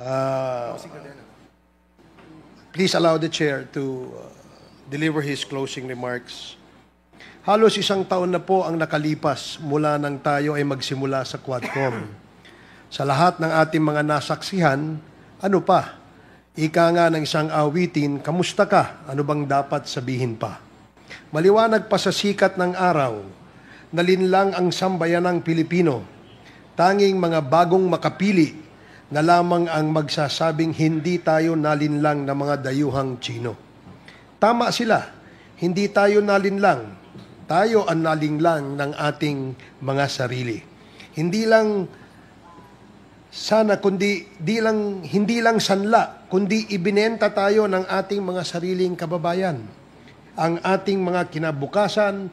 Uh, please allow the chair to deliver his closing remarks. Halos isang taon na po ang nakalipas mula nang tayo ay magsimula sa Quadcom. Sa lahat ng ating mga nasaksihan, ano pa? Ika nga ng isang awitin, kamusta ka? Ano bang dapat sabihin pa? Maliwanag pa sa sikat ng araw, nalinlang ang sambayanang Pilipino. Tanging mga bagong makapili na lamang ang magsasabing hindi tayo nalinlang ng mga dayuhang Tsino. Tama sila, hindi tayo nalinlang. Tayo ang nalinglang ng ating mga sarili. Hindi lang sana kundi hindi lang sanla, kundi ibinenta tayo ng ating mga sariling kababayan. Ang ating mga kinabukasan,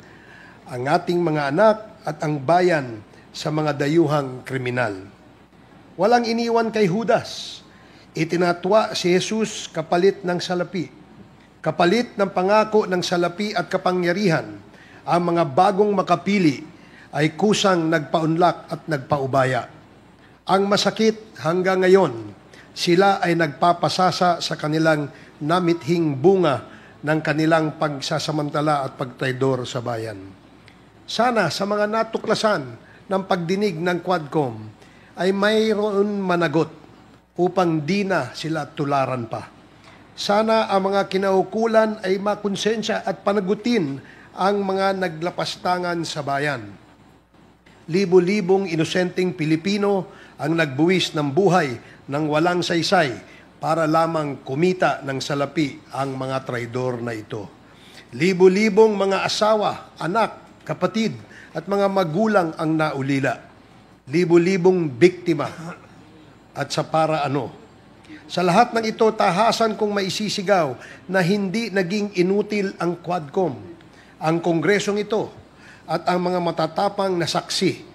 ang ating mga anak at ang bayan sa mga dayuhang kriminal. Walang iniwan kay Judas. Itinatwa si Jesus kapalit ng salapi. Kapalit ng pangako ng salapi at kapangyarihan. Ang mga bagong makapili ay kusang nagpaunlak at nagpaubaya. Ang masakit hanggang ngayon, sila ay nagpapasasa sa kanilang namithing bunga ng kanilang pagsasamantala at pagtraidor sa bayan. Sana sa mga natuklasan ng pagdinig ng Quadcom ay mayroon managot upang di na sila tularan pa. Sana ang mga kinaukulan ay makonsensya at panagutin ang mga naglapastangan sa bayan. Libo-libong inosenteng Pilipino ang nagbuwis ng buhay ng walang saysay para lamang kumita ng salapi ang mga traidor na ito. Libo-libong mga asawa, anak, kapatid at mga magulang ang naulila. Libo-libong biktima at sa para ano. Sa lahat ng ito, tahasan kong maisisigaw na hindi naging inutil ang Quadcom, ang kongresong ito at ang mga matatapang na saksi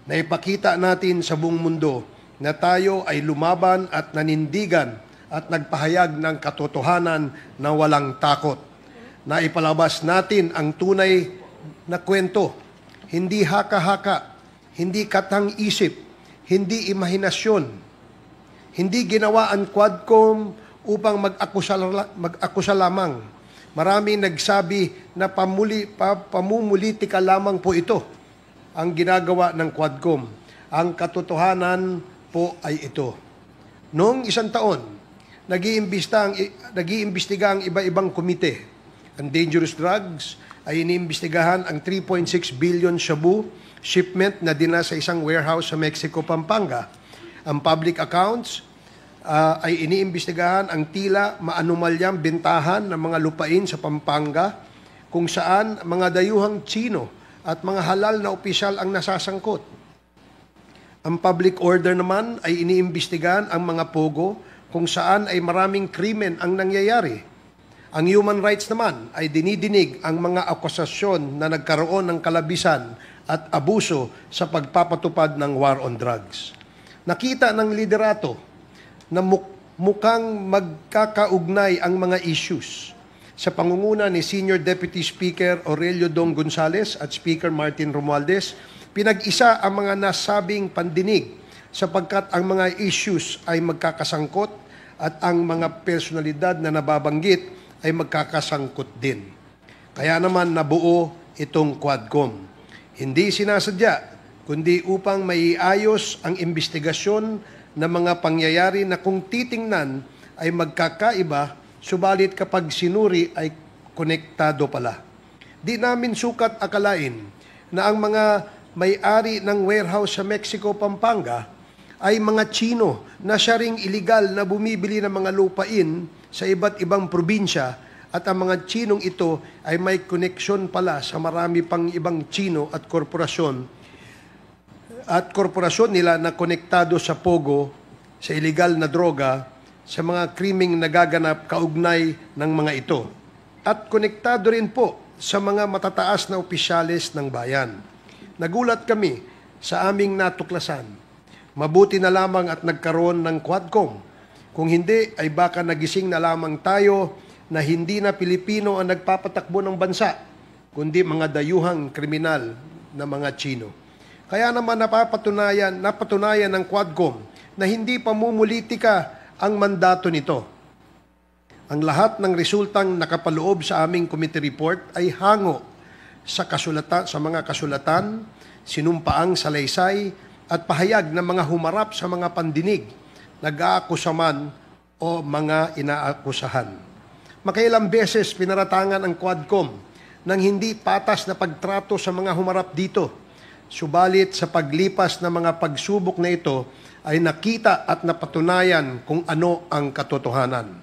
na ipakita natin sa buong mundo na tayo ay lumaban at nanindigan at nagpahayag ng katotohanan na walang takot. Na ipalabas natin ang tunay na kwento, hindi haka-haka, hindi katang-isip, hindi imahinasyon, hindi ginawa ang Quadcom upang mag-akusa lamang. Maraming nagsabi na pamumulitika lamang po ito ang ginagawa ng Quadcom. Ang katotohanan po ay ito. Noong isang taon, nag-iimbestiga ang iba-ibang komite. Ang dangerous drugs ay iniimbestigahan ang 3.6 billion shabu shipment na dinala sa isang warehouse sa Mexico, Pampanga. Ang public accounts ay iniimbestigahan ang tila maanumalyang bentahan ng mga lupain sa Pampanga kung saan mga dayuhang Tsino at mga halal na opisyal ang nasasangkot. Ang public order naman ay iniimbestigahan ang mga pogo kung saan ay maraming krimen ang nangyayari. Ang human rights naman ay dinidinig ang mga akusasyon na nagkaroon ng kalabisan at abuso sa pagpapatupad ng war on drugs. Nakita ng liderato na mukhang magkakaugnay ang mga issues sa pangunguna ni Senior Deputy Speaker Aurelio Dong Gonzales at Speaker Martin Romualdez. Pinag-isa ang mga nasabing pandinig sapagkat ang mga issues ay magkakasangkot at ang mga personalidad na nababanggit ay magkakasangkot din. Kaya naman nabuo itong Quadcom. Hindi sinasadya, kundi upang maiayos ang investigasyon na mga pangyayari na kung titingnan ay magkakaiba, subalit kapag sinuri ay konektado pala. Di namin sukat akalain na ang mga may-ari ng warehouse sa Mexico, Pampanga ay mga Tsino na siya ring iligal na bumibili ng mga lupain sa iba't ibang probinsya at ang mga Tsinong ito ay may koneksyon pala sa marami pang ibang Tsino at korporasyon nila na konektado sa pogo, sa illegal na droga, sa mga krimeng nagaganap kaugnay ng mga ito. At konektado rin po sa mga matataas na opisyales ng bayan. Nagulat kami sa aming natuklasan. Mabuti na lamang at nagkaroon ng Quadcom. Kung hindi, ay baka nagising na lamang tayo na hindi na Pilipino ang nagpapatakbo ng bansa, kundi mga dayuhang kriminal na mga Tsino. Kaya naman napatunayan ng Quadcom na hindi pamumulitika ang mandato nito. Ang lahat ng resultang nakapaloob sa aming committee report ay hango sa mga kasulatan, sinumpaang salaysay at pahayag ng mga humarap sa mga pandinig, nag-aakusa man o mga inaakusahan. Makailang beses pinaratangan ang Quadcom ng hindi patas na pagtrato sa mga humarap dito. Subalit sa paglipas ng mga pagsubok na ito ay nakita at napatunayan kung ano ang katotohanan.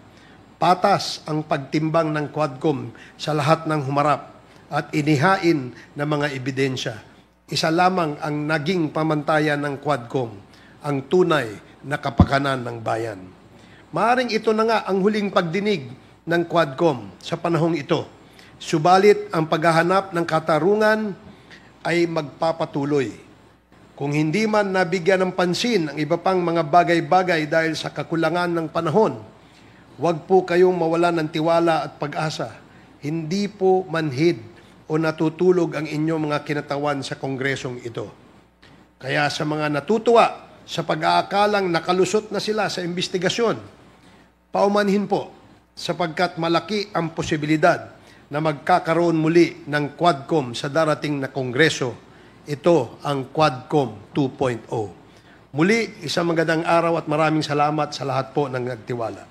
Patas ang pagtimbang ng Quadcom sa lahat ng humarap at inihain ng mga ebidensya. Isa lamang ang naging pamantayan ng Quadcom, ang tunay na kapakanan ng bayan. Maaring ito na nga ang huling pagdinig ng Quadcom sa panahong ito. Subalit ang paghahanap ng katarungan ay magpapatuloy. Kung hindi man nabigyan ng pansin ang iba pang mga bagay-bagay dahil sa kakulangan ng panahon, huwag po kayong mawalan ng tiwala at pag-asa. Hindi po manhid o natutulog ang inyong mga kinatawan sa kongresong ito. Kaya sa mga natutuwa sa pag-aakalang nakalusot na sila sa investigasyon, paumanhin po sapagkat malaki ang posibilidad na magkakaroon muli ng Quadcom sa darating na kongreso. Ito ang Quadcom 2.0. Muli, isang magandang araw at maraming salamat sa lahat po ng nagtiwala.